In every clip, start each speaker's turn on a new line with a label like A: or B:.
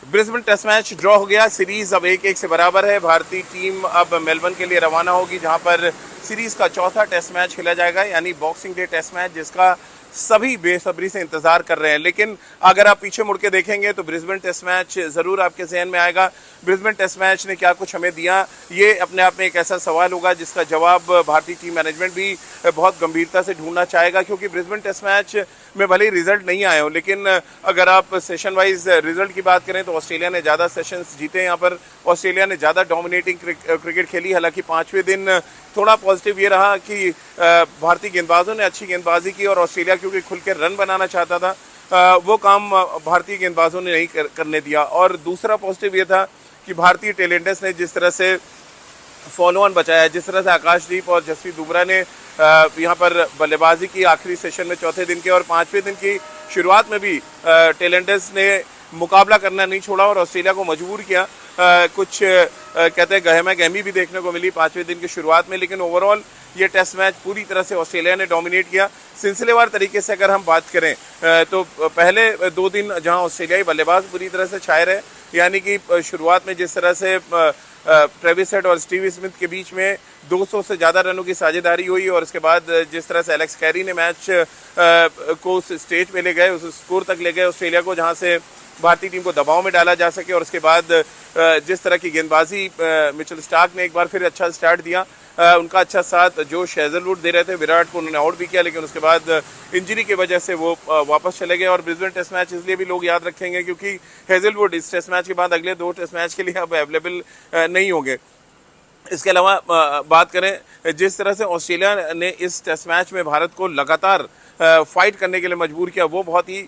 A: Brisbane test match draw हो गया। Series अब 1-1 से बराबर है। भारतीय टीम अब मेलबर्न के लिए रवाना होगी, जहां पर सीरीज का चौथा टेस्ट मैच खेला जाएगा, यानी बॉक्सिंग डे टेस्ट मैच, जिसका सभी बेसब्री से इंतजार कर रहे हैं। लेकिन अगर आप पीछे मुड़ के देखेंगे तो ब्रिस्बेन टेस्ट मैच जरूर आपके जहन में आएगा। ब्रिस्बेन टेस्ट मैच ने क्या कुछ हमें दिया, ये अपने आप में एक ऐसा सवाल होगा जिसका जवाब भारतीय टीम मैनेजमेंट भी बहुत गंभीरता से ढूंढना चाहेगा। क्योंकि ब्रिस्बेन टेस्ट मैच में भले ही रिजल्ट नहीं आए हो, लेकिन अगर आप सेशन वाइज रिजल्ट की बात करें तो ऑस्ट्रेलिया ने ज़्यादा सेशंस जीते। यहाँ पर ऑस्ट्रेलिया ने ज़्यादा डोमिनेटिंग क्रिकेट खेली। हालांकि पांचवें दिन थोड़ा पॉजिटिव ये रहा कि भारतीय गेंदबाजों ने अच्छी गेंदबाजी की, और ऑस्ट्रेलिया क्योंकि खुल के रन बनाना चाहता था वो काम भारतीय गेंदबाजों ने नहीं करने दिया। और दूसरा पॉजिटिव ये था कि भारतीय टेलेंडर्स ने जिस तरह से फॉलो ऑन बचाया, जिस तरह से आकाशदीप और जसप्रीत बुमराह ने यहाँ पर बल्लेबाजी की आखिरी सेशन में चौथे दिन के, और पांचवें दिन की शुरुआत में भी टेलेंडर्स ने मुकाबला करना नहीं छोड़ा और ऑस्ट्रेलिया को मजबूर किया। कुछ कहते हैं गहमा गहमी भी देखने को मिली पांचवें दिन की शुरुआत में, लेकिन ओवरऑल ये टेस्ट मैच पूरी तरह से ऑस्ट्रेलिया ने डोमिनेट किया। सिलसिलेवार तरीके से अगर हम बात करें तो पहले 2 दिन जहां ऑस्ट्रेलियाई बल्लेबाज पूरी तरह से छाए रहे, यानी कि शुरुआत में जिस तरह से ट्रेविस हेड और स्टीव स्मिथ के बीच में 200 से ज़्यादा रनों की साझेदारी हुई, और उसके बाद जिस तरह से एलेक्स कैरी ने मैच को उस स्टेज पे ले गए, उस स्कोर तक ले गए ऑस्ट्रेलिया को जहां से भारतीय टीम को दबाव में डाला जा सके। और उसके बाद जिस तरह की गेंदबाजी मिचेल स्टार्क ने एक बार फिर अच्छा स्टार्ट दिया, उनका अच्छा साथ जोश हेजलवुड दे रहे थे, विराट को उन्होंने आउट भी किया, लेकिन उसके बाद इंजरी की वजह से वो वापस चले गए। और ब्रिस्बेन टेस्ट मैच इसलिए भी लोग याद रखेंगे क्योंकि हेजलवुड इस टेस्ट मैच के बाद अगले 2 टेस्ट मैच के लिए अब अवेलेबल नहीं होंगे। इसके अलावा बात करें जिस तरह से ऑस्ट्रेलिया ने इस टेस्ट मैच में भारत को लगातार फाइट करने के लिए मजबूर किया, वो बहुत ही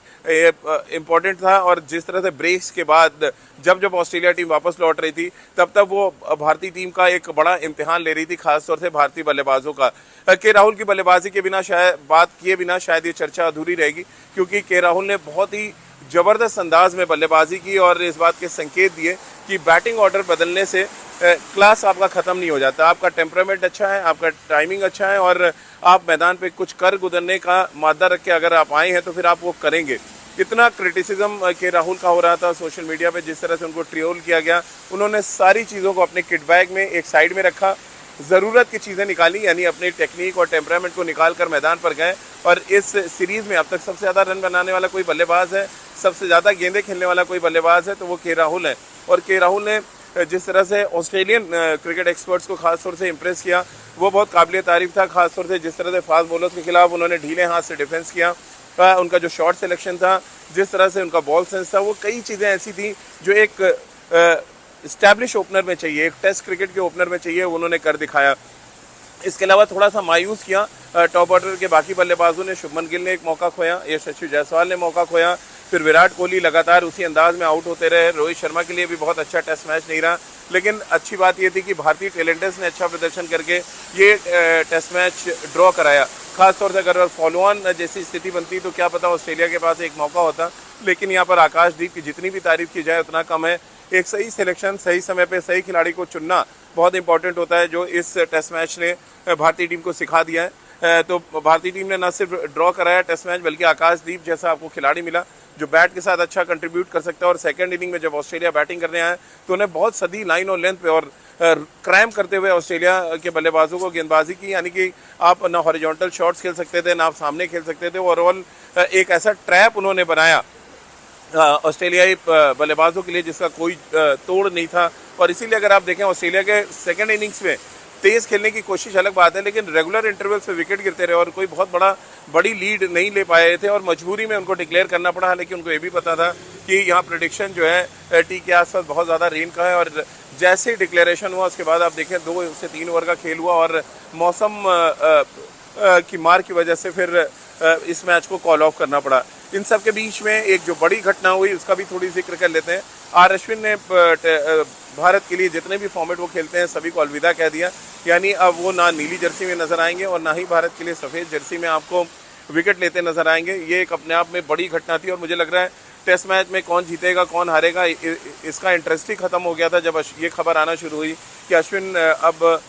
A: इम्पोर्टेंट था। और जिस तरह से ब्रेक्स के बाद जब ऑस्ट्रेलिया टीम वापस लौट रही थी, तब वो भारतीय टीम का एक बड़ा इम्तिहान ले रही थी, खासतौर से भारतीय बल्लेबाजों का। के राहुल की बल्लेबाजी के बिना बात किए बिना शायद ये चर्चा अधूरी रहेगी, क्योंकि के राहुल ने बहुत ही जबरदस्त अंदाज में बल्लेबाजी की और इस बात के संकेत दिए कि बैटिंग ऑर्डर बदलने से क्लास आपका खत्म नहीं हो जाता। आपका टेम्परामेंट अच्छा है, आपका टाइमिंग अच्छा है, और आप मैदान पे कुछ कर गुजरने का मादा रख के अगर आप आए हैं तो फिर आप वो करेंगे। इतना क्रिटिसिज्म के राहुल का हो रहा था सोशल मीडिया पे, जिस तरह से उनको ट्रियोल किया गया, उन्होंने सारी चीज़ों को अपने किट बैग में एक साइड में रखा, ज़रूरत की चीज़ें निकाली, यानी अपनी टेक्निक और टेम्परामेंट को निकाल कर मैदान पर गए। और इस सीरीज़ में अब तक सबसे ज़्यादा रन बनाने वाला कोई बल्लेबाज है, सबसे ज़्यादा गेंदें खेलने वाला कोई बल्लेबाज है तो वो के राहुल है। और के राहुल ने जिस तरह से ऑस्ट्रेलियन क्रिकेट एक्सपर्ट्स को खासतौर से इम्प्रेस किया, वो बहुत काबिल तारीफ था। खासतौर से जिस तरह से फास्ट बॉलर्स के खिलाफ उन्होंने ढीले हाथ से डिफेंस किया, उनका जो शॉट सिलेक्शन था, जिस तरह से उनका बॉल सेंस था, वो कई चीज़ें ऐसी थी जो एक इस्टेब्लिश ओपनर में चाहिए, एक टेस्ट क्रिकेट के ओपनर में चाहिए, उन्होंने कर दिखाया। इसके अलावा थोड़ा सा मायूस किया टॉप ऑर्डर के बाकी बल्लेबाजों ने। शुभमन गिल ने एक मौका खोया, यशस्वी जायसवाल ने मौका खोया, फिर विराट कोहली लगातार उसी अंदाज में आउट होते रहे। रोहित शर्मा के लिए भी बहुत अच्छा टेस्ट मैच नहीं रहा, लेकिन अच्छी बात यह थी कि भारतीय टेलेंटर्स ने अच्छा प्रदर्शन करके ये टेस्ट मैच ड्रॉ कराया। खासतौर से अगर फॉलो ऑन जैसी स्थिति बनती तो क्या पता ऑस्ट्रेलिया के पास एक मौका होता, लेकिन यहाँ पर आकाशदीप की जितनी भी तारीफ की जाए उतना कम है। एक सही सिलेक्शन, सही समय पे सही खिलाड़ी को चुनना बहुत इंपॉर्टेंट होता है, जो इस टेस्ट मैच ने भारतीय टीम को सिखा दिया है। तो भारतीय टीम ने न सिर्फ ड्रॉ कराया टेस्ट मैच, बल्कि आकाशदीप जैसा आपको खिलाड़ी मिला जो बैट के साथ अच्छा कंट्रीब्यूट कर सकता है। और सेकंड इनिंग में जब ऑस्ट्रेलिया बैटिंग करने आया तो उन्हें बहुत सदी लाइन और लेंथ पे और क्रैम करते हुए ऑस्ट्रेलिया के बल्लेबाजों को गेंदबाजी की, यानी कि आप ना हॉरिजॉन्टल शॉट्स खेल सकते थे, ना आप सामने खेल सकते थे। ओवरऑल एक ऐसा ट्रैप उन्होंने बनाया ऑस्ट्रेलियाई बल्लेबाजों के लिए जिसका कोई तोड़ नहीं था। और इसीलिए अगर आप देखें ऑस्ट्रेलिया के सेकंड इनिंग्स में तेज खेलने की कोशिश अलग बात है, लेकिन रेगुलर इंटरवल पे विकेट गिरते रहे और कोई बहुत बड़ी लीड नहीं ले पाए थे, और मजबूरी में उनको डिक्लेयर करना पड़ा। लेकिन उनको ये भी पता था कि यहाँ प्रेडिक्शन जो है टी के आसपास बहुत ज़्यादा रेन का है, और जैसे ही डिक्लेरेशन हुआ उसके बाद आप देखें 2 से 3 ओवर का खेल हुआ, और मौसम की मार की वजह से फिर इस मैच को कॉल ऑफ करना पड़ा। इन सब के बीच में एक जो बड़ी घटना हुई उसका भी थोड़ी जिक्र कर लेते हैं। आर अश्विन ने भारत के लिए जितने भी फॉर्मेट वो खेलते हैं सभी को अलविदा कह दिया, यानी अब वो ना नीली जर्सी में नजर आएंगे और ना ही भारत के लिए सफ़ेद जर्सी में आपको विकेट लेते नजर आएंगे। ये एक अपने आप में बड़ी घटना थी, और मुझे लग रहा है टेस्ट मैच में कौन जीतेगा कौन हारेगा इसका इंटरेस्ट ही खत्म हो गया था जब ये खबर आना शुरू हुई कि अश्विन अब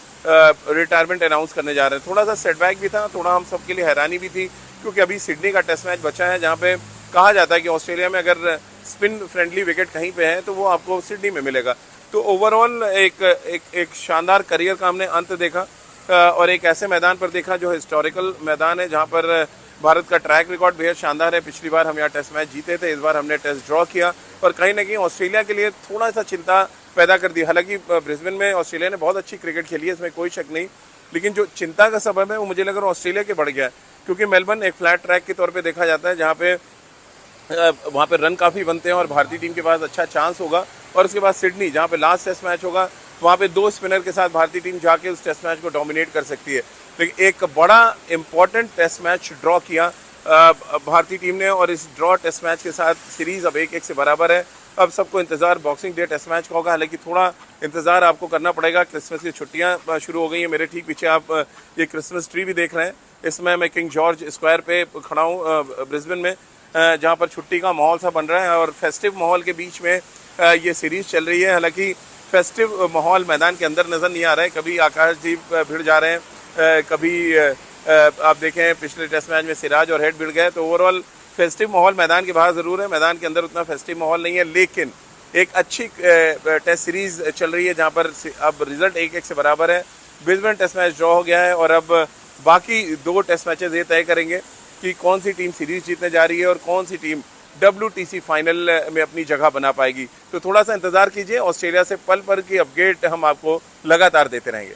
A: रिटायरमेंट अनाउंस करने जा रहे हैं। थोड़ा सा सेटबैक भी था, थोड़ा हम सबके लिए हैरानी भी थी, क्योंकि अभी सिडनी का टेस्ट मैच बचा है, जहाँ पे कहा जाता है कि ऑस्ट्रेलिया में अगर स्पिन फ्रेंडली विकेट कहीं पे है तो वो आपको सिडनी में मिलेगा। तो ओवरऑल एक शानदार करियर का हमने अंत देखा और एक ऐसे मैदान पर देखा जो हिस्टोरिकल मैदान है, जहाँ पर भारत का ट्रैक रिकॉर्ड बेहद शानदार है। पिछली बार हम यहाँ टेस्ट मैच जीते थे, इस बार हमने टेस्ट ड्रॉ किया और कहीं ना कहीं ऑस्ट्रेलिया के लिए थोड़ा सा चिंता पैदा कर दी। हालांकि ब्रिस्बेन में ऑस्ट्रेलिया ने बहुत अच्छी क्रिकेट खेली है, इसमें कोई शक नहीं, लेकिन जो चिंता का सबब है वो मुझे लग रहा है ऑस्ट्रेलिया के बढ़ गया है, क्योंकि मेलबर्न एक फ्लैट ट्रैक के तौर पे देखा जाता है, जहाँ पे वहाँ पे रन काफ़ी बनते हैं और भारतीय टीम के पास अच्छा चांस होगा। और उसके बाद सिडनी, जहाँ पे लास्ट टेस्ट मैच होगा, वहाँ पे 2 स्पिनर के साथ भारतीय टीम जाके उस टेस्ट मैच को डोमिनेट कर सकती है। लेकिन एक बड़ा इंपॉर्टेंट टेस्ट मैच ड्रॉ किया भारतीय टीम ने और इस ड्रॉ टेस्ट मैच के साथ सीरीज अब 1-1 से बराबर है। अब सबको इंतजार बॉक्सिंग डे टेस्ट मैच का होगा, हालांकि थोड़ा इंतजार आपको करना पड़ेगा। क्रिसमस की छुट्टियां शुरू हो गई हैं। मेरे ठीक पीछे आप ये क्रिसमस ट्री भी देख रहे हैं। इसमें मैं किंग जॉर्ज स्क्वायर पे खड़ा हूँ ब्रिस्बेन में, जहाँ पर छुट्टी का माहौल सा बन रहा है और फेस्टिव माहौल के बीच में ये सीरीज चल रही है। हालांकि फेस्टिव माहौल मैदान के अंदर नज़र नहीं आ रहा है, कभी आकाशदीप भिड़ जा रहे हैं, कभी आप देखें पिछले टेस्ट मैच में सिराज और हेड भिड़ गए। तो ओवरऑल फेस्टिव माहौल मैदान के बाहर ज़रूर है, मैदान के अंदर उतना फेस्टिव माहौल नहीं है, लेकिन एक अच्छी टेस्ट सीरीज चल रही है जहाँ पर अब रिजल्ट 1-1 से बराबर है। ब्रिस्बेन टेस्ट मैच ड्रॉ हो गया है और अब बाकी 2 टेस्ट मैचेस ये तय करेंगे कि कौन सी टीम सीरीज जीतने जा रही है और कौन सी टीम WTC फाइनल में अपनी जगह बना पाएगी। तो थोड़ा सा इंतजार कीजिए, ऑस्ट्रेलिया से पल पल की अपडेट हम आपको लगातार देते रहेंगे।